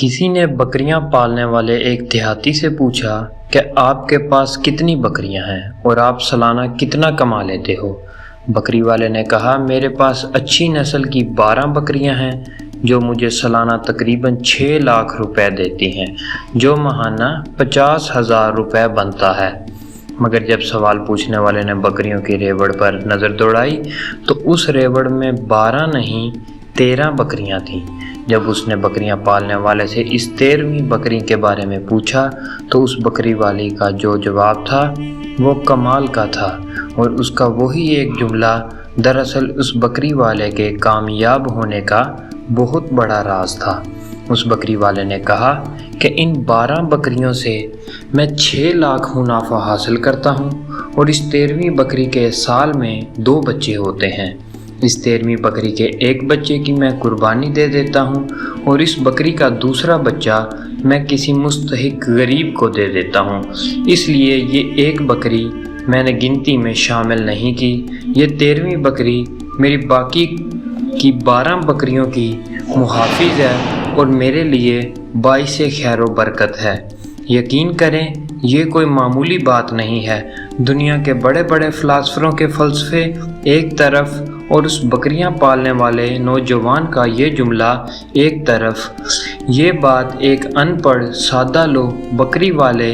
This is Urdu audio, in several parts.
کسی نے بکریاں پالنے والے ایک دیہاتی سے پوچھا کہ آپ کے پاس کتنی بکریاں ہیں اور آپ سالانہ کتنا کما لیتے ہو؟ بکری والے نے کہا، میرے پاس اچھی نسل کی 12 بکریاں ہیں جو مجھے سالانہ تقریباً 6 لاکھ روپے دیتی ہیں، جو ماہانہ 50,000 روپے بنتا ہے۔ مگر جب سوال پوچھنے والے نے بکریوں کی ریوڑ پر نظر دوڑائی تو اس ریوڑ میں 12 نہیں 13 بکریاں تھیں۔ جب اس نے بکریاں پالنے والے سے اس 13ویں بکری کے بارے میں پوچھا تو اس بکری والی کا جو جواب تھا وہ کمال کا تھا، اور اس کا وہی ایک جملہ دراصل اس بکری والے کے کامیاب ہونے کا بہت بڑا راز تھا۔ اس بکری والے نے کہا کہ ان 12 بکریوں سے میں 6 لاکھ منافع حاصل کرتا ہوں، اور اس 13ویں بکری کے سال میں 2 بچے ہوتے ہیں۔ اس 13ویں بکری کے ایک بچے کی میں قربانی دے دیتا ہوں، اور اس بکری کا دوسرا بچہ میں کسی مستحق غریب کو دے دیتا ہوں۔ اس لیے یہ ایک بکری میں نے گنتی میں شامل نہیں کی۔ یہ 13ویں بکری میری باقی کی 12 بکریوں کی محافظ ہے اور میرے لیے باعث خیر و برکت ہے۔ یقین کریں یہ کوئی معمولی بات نہیں ہے۔ دنیا کے بڑے بڑے فلاسفروں کے فلسفے ایک طرف اور اس بکریاں پالنے والے نوجوان کا یہ جملہ ایک طرف، یہ بات ایک ان پڑھ سادہ لو بکری والے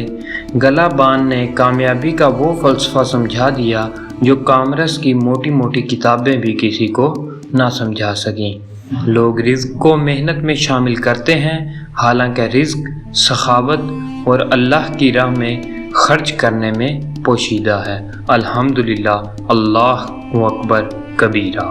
گلا بان نے کامیابی کا وہ فلسفہ سمجھا دیا جو کامرس کی موٹی موٹی کتابیں بھی کسی کو نہ سمجھا سکیں۔ لوگ رزق کو محنت میں شامل کرتے ہیں، حالانکہ رزق سخاوت اور اللہ کی راہ میں خرچ کرنے میں پوشیدہ ہے۔ الحمدللہ، اللہ اکبر کبیرہ۔